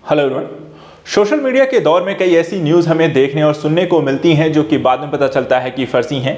Hello everyone. Social media के दौर में कई ऐसी न्यूज़ हमें देखने और सुनने को मिलती हैं जो कि बाद में पता चलता है कि फर्जी हैं।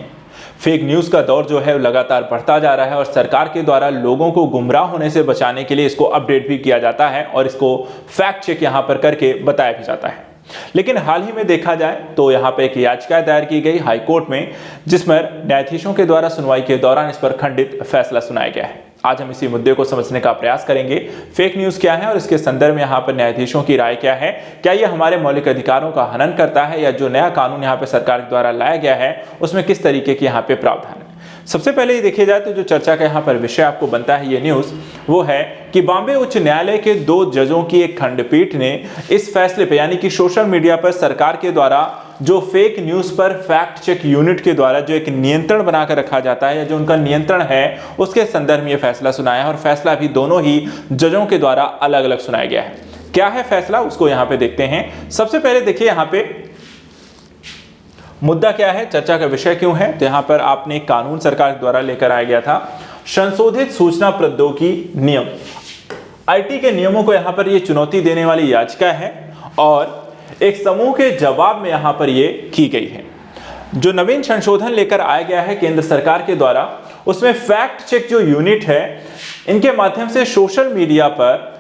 फेक न्यूज़ का दौर जो है लगातार बढ़ता जा रहा है और सरकार के द्वारा लोगों को गुमराह होने से बचाने के लिए इसको अपडेट भी किया जाता है और इसको फैक्ट चेक यहाँ पर करके बताया भी जाता है। लेकिन हाल ही में देखा जाए तो यहाँ पे एक याचिका दायर की गई हाई कोर्ट में, जिसमें न्यायाधीशों के द्वारा सुनवाई के दौरान इस पर खंडित फैसला सुनाया गया है। आज हम इसी मुद्दे को समझने का प्रयास करेंगे। फेक न्यूज़ क्या है और इसके संदर्भ में यहाँ पर न्यायाधीशों की राय क्या है, क्या ये हमारे मौलिक अधिकारों का हनन करता है या जो नया कानून यहाँ पे सरकार द्वारा लाया गया है उसमें किस तरीके के यहाँ पे प्रावधान है। सबसे पहले ये देखिए जाए तो जो चर्चा का यहाँ पर विषय आपको बनता है ये न्यूज़, वो है कि बॉम्बे उच्च न्यायालय के 2 जजों की एक खंडपीठ ने इस फैसले पे यानी कि सोशल मीडिया पर सरकार के द्वारा जो फेक न्यूज़ पर फैक्ट चेक यूनिट के द्वारा जो एक नियंत्रण बनाकर रखा जाता है या जो उनका नियंत्रण है उसके संदर्भ में ये फैसला सुनाया है। और फैसला भी दोनों ही जजों के द्वारा अलग अलग सुनाया गया है। क्या है फैसला उसको यहाँ पे देखते हैं। सबसे पहले देखिए यहाँ पे मुद्दा क्या है, चर्चा का विषय क्यों है। तो यहाँ पर आपने एक कानून सरकार द्वारा लेकर आया गया था, संशोधित सूचना प्रौद्योगिकी नियम, आईटी के नियमों को यहाँ पर ये चुनौती देने वाली याचिका है और एक समूह के जवाब में यहाँ पर ये की गई है। जो नवीन संशोधन लेकर आया गया है केंद्र सरकार के द्वारा, उसमें फैक्ट चेक जो यूनिट है इनके माध्यम से सोशल मीडिया पर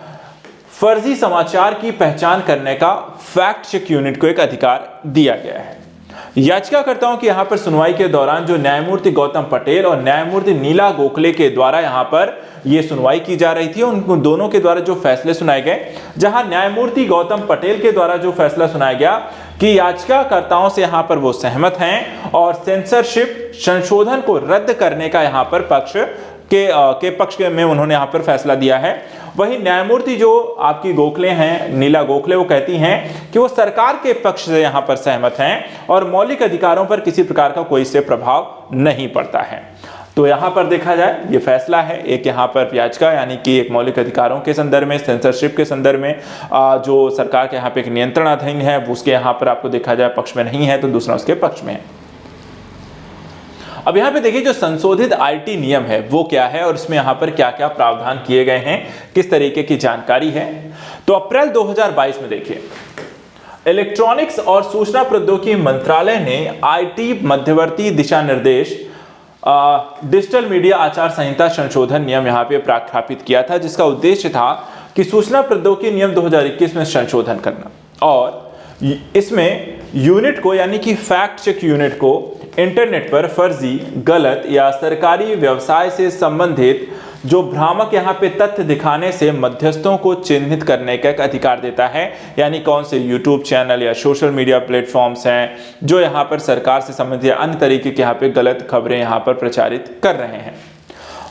फर्जी समाचार की पहचान करने का फैक्ट चेक यूनिट को एक अधिकार दिया गया है। याचिकाकर्ताओं की यहाँ पर सुनवाई के दौरान जो न्यायमूर्ति गौतम पटेल और न्यायमूर्ति नीला गोखले के द्वारा यहाँ पर ये सुनवाई की जा रही थी, उन दोनों के द्वारा जो फैसले सुनाए गए, जहां न्यायमूर्ति गौतम पटेल के द्वारा जो फैसला सुनाया गया कि याचिकाकर्ताओं से यहाँ पर वो सहमत हैं और सेंसरशिप संशोधन को रद्द करने का यहाँ पर पक्ष में उन्होंने यहाँ पर फैसला दिया है। वही न्यायमूर्ति जो आपकी गोखले हैं, नीला गोखले, वो कहती हैं कि वो सरकार के पक्ष से यहाँ पर सहमत हैं और मौलिक अधिकारों पर किसी प्रकार का कोई से प्रभाव नहीं पड़ता है। तो यहाँ पर देखा जाए ये फैसला है एक यहाँ पर याचिका यानी कि एक मौलिक अधिकारों के संदर्भ में, सेंसरशिप के संदर्भ में जो सरकार के यहाँ पे एक नियंत्रणाधीन है उसके यहाँ पर आपको देखा जाए पक्ष में नहीं है तो दूसरा उसके पक्ष में है। अब यहाँ पे देखिए जो संशोधित आईटी नियम है वो क्या है और इसमें यहाँ पर क्या क्या प्रावधान किए गए हैं, किस तरीके की जानकारी है। तो अप्रैल 2022 में देखिए इलेक्ट्रॉनिक्स और सूचना प्रौद्योगिकी मंत्रालय ने आईटी मध्यवर्ती दिशा निर्देश डिजिटल मीडिया आचार संहिता संशोधन नियम यहाँ पे प्रख्यापित किया था, जिसका उद्देश्य था कि सूचना प्रौद्योगिकी नियम 2021 में संशोधन करना और इसमें यूनिट को यानी कि फैक्ट चेक यूनिट को इंटरनेट पर फर्जी, गलत या सरकारी व्यवसाय से संबंधित जो भ्रामक यहाँ पे तथ्य दिखाने से मध्यस्थों को चिन्हित करने का एक अधिकार देता है। यानी कौन से यूट्यूब चैनल या सोशल मीडिया प्लेटफॉर्म्स हैं जो यहाँ पर सरकार से संबंधित अन्य तरीके के यहाँ पे गलत खबरें यहाँ पर प्रचारित कर रहे हैं।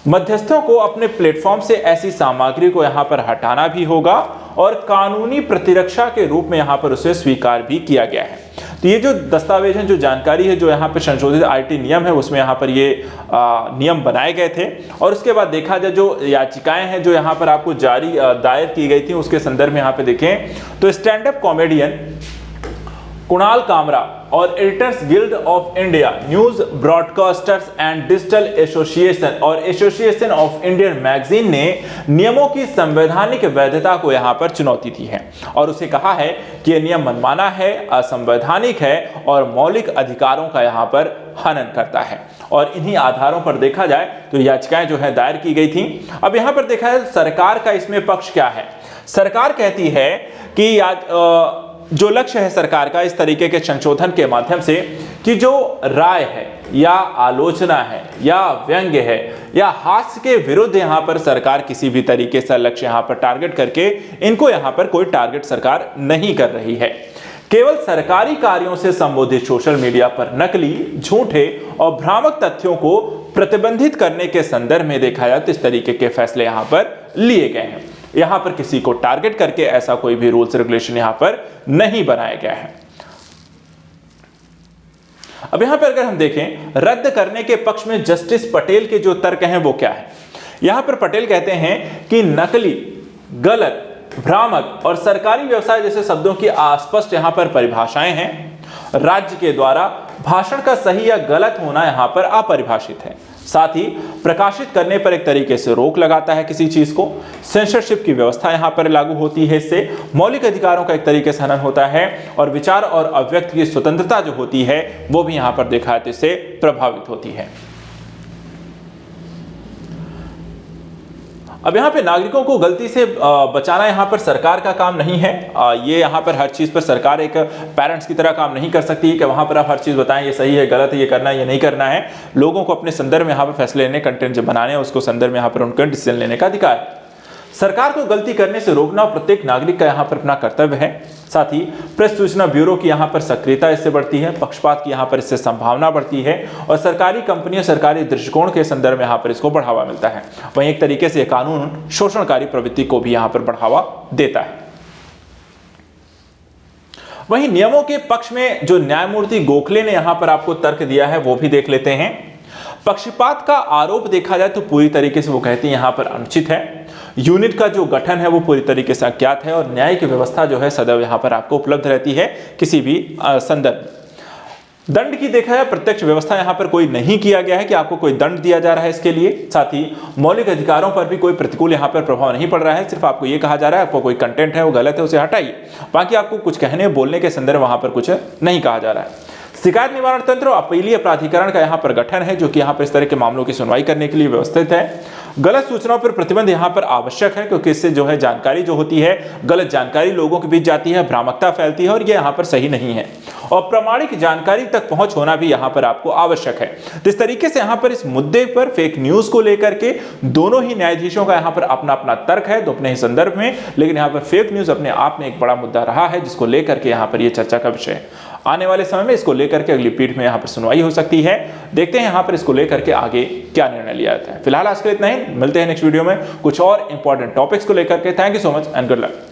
मध्यस्थों को अपने प्लेटफॉर्म से ऐसी सामग्री को यहाँ पर हटाना भी होगा और कानूनी प्रतिरक्षा के रूप में यहाँ पर उसे स्वीकार भी किया गया है। तो ये जो दस्तावेज है, जो जानकारी है, जो यहाँ पर संशोधित आईटी नियम है उसमें यहाँ पर ये नियम बनाए गए थे। और उसके बाद देखा जाए जो याचिकाएं हैं जो यहाँ पर आपको दायर की गई थी उसके संदर्भ में यहाँ पे देखें तो stand up comedian Kunal Kamra और editors guild of India, news broadcasters and digital association और एसोसिएशन ऑफ इंडियन मैगजीन ने नियमों की संवैधानिक वैधता को यहाँ पर चुनौती दी है और उसे कहा है कि यह नियम मनमाना है, असंवैधानिक है और मौलिक अधिकारों का यहाँ पर हनन करता है। और इन्हीं आधारों पर देखा जाए तो याचिकाएं जो है दायर की गई थी। अब यहाँ पर देखा जाए सरकार का इसमें पक्ष क्या है। सरकार कहती है कि जो लक्ष्य है सरकार का इस तरीके के संशोधन के माध्यम से कि जो राय है या आलोचना है या व्यंग्य है या हास्य के विरुद्ध यहाँ पर सरकार किसी भी तरीके से लक्ष्य यहाँ पर टारगेट करके इनको यहाँ पर कोई टारगेट सरकार नहीं कर रही है। केवल सरकारी कार्यों से संबोधित सोशल मीडिया पर नकली, झूठे और भ्रामक तथ्यों को प्रतिबंधित करने के संदर्भ में देखा जाए तो इस तरीके के फैसले यहाँ पर लिए गए हैं। यहाँ पर किसी को टारगेट करके ऐसा कोई भी रूल्स रेगुलेशन यहाँ पर नहीं बनाया गया है। अब यहाँ पर अगर हम देखें रद्द करने के पक्ष में जस्टिस पटेल के जो तर्क हैं वो क्या है। यहाँ पर पटेल कहते हैं कि नकली, गलत, भ्रामक और सरकारी व्यवसाय जैसे शब्दों की अस्पष्ट यहाँ पर परिभाषाएं हैं। राज्य के द्वारा भाषण का सही या गलत होना यहाँ पर अपरिभाषित है। साथ ही प्रकाशित करने पर एक तरीके से रोक लगाता है किसी चीज को। सेंसरशिप की व्यवस्था यहां पर लागू होती है, इससे मौलिक अधिकारों का एक तरीके से हनन होता है और विचार और अभिव्यक्ति की स्वतंत्रता जो होती है वो भी यहां पर देखा जाए तो इससे प्रभावित होती है। अब यहाँ पे नागरिकों को गलती से बचाना यहाँ पर सरकार का काम नहीं है। ये यहाँ पर हर चीज़ पर सरकार एक पेरेंट्स की तरह काम नहीं कर सकती कि वहाँ पर आप हर चीज़ बताएं ये सही है गलत है, ये करना है ये नहीं करना है। लोगों को अपने संदर्भ में यहाँ पर फैसले लेने, कंटेंट जब बनाने हैं उसको संदर्भ में यहाँ पर उनका डिसीजन लेने का अधिकार है। सरकार को गलती करने से रोकना प्रत्येक नागरिक का यहाँ पर अपना कर्तव्य है। साथ ही प्रेस सूचना ब्यूरो की यहाँ पर सक्रियता इससे बढ़ती है, पक्षपात की यहाँ पर इससे संभावना बढ़ती है और सरकारी कंपनियों, सरकारी दृष्टिकोण के संदर्भ में यहाँ पर इसको बढ़ावा मिलता है। वहीं एक तरीके से कानून शोषणकारी प्रवृत्ति को भी यहाँ पर बढ़ावा देता है। वहीं नियमों के पक्ष में जो न्यायमूर्ति गोखले ने यहाँ पर आपको तर्क दिया है वो भी देख लेते हैं। पक्षपात का आरोप देखा जाए तो पूरी तरीके से वो कहती है यहाँ पर अनुचित है। यूनिट का जो गठन है वो पूरी तरीके से अज्ञात है और न्यायिक व्यवस्था जो है सदैव यहाँ पर आपको उपलब्ध रहती है किसी भी संदर्भ। दंड की देखा जाए प्रत्यक्ष व्यवस्था यहाँ पर कोई नहीं किया गया है कि आपको कोई दंड दिया जा रहा है इसके लिए। साथ ही मौलिक अधिकारों पर भी कोई प्रतिकूल यहाँ पर प्रभाव नहीं पड़ रहा है। सिर्फ आपको ये कहा जा रहा है आपको कोई कंटेंट है वो गलत है उसे हटाइए, बाकी आपको कुछ कहने बोलने के संदर्भ वहां पर कुछ नहीं कहा जा रहा है। शिकायत निवारण तंत्र और अपीलीय प्राधिकरण का यहाँ पर गठन है जो कि यहाँ पर इस तरह के मामलों की सुनवाई करने के लिए व्यवस्थित है। गलत सूचनाओं पर प्रतिबंध यहाँ पर आवश्यक है क्योंकि इससे जो है जानकारी जो होती है गलत जानकारी लोगों के बीच जाती है, भ्रामकता फैलती है और ये यहाँ पर सही नहीं है। और प्रामाणिक जानकारी तक पहुंच होना भी यहाँ पर आपको आवश्यक है। तो इस तरीके से यहाँ पर इस मुद्दे पर फेक न्यूज को लेकर के दोनों ही न्यायाधीशों का यहाँ पर अपना अपना तर्क है तो अपने ही संदर्भ में, लेकिन यहाँ पर फेक न्यूज अपने आप में एक बड़ा मुद्दा रहा है जिसको लेकर के यहाँ पर ये चर्चा का विषय है। आने वाले समय में इसको लेकर के अगली पीठ में यहाँ पर सुनवाई हो सकती है। देखते हैं यहाँ पर इसको लेकर के आगे क्या निर्णय लिया जाता है। फिलहाल आज के लिए इतना ही, मिलते हैं नेक्स्ट वीडियो में कुछ और इंपॉर्टेंट टॉपिक्स को लेकर के। Thank you so much and good luck.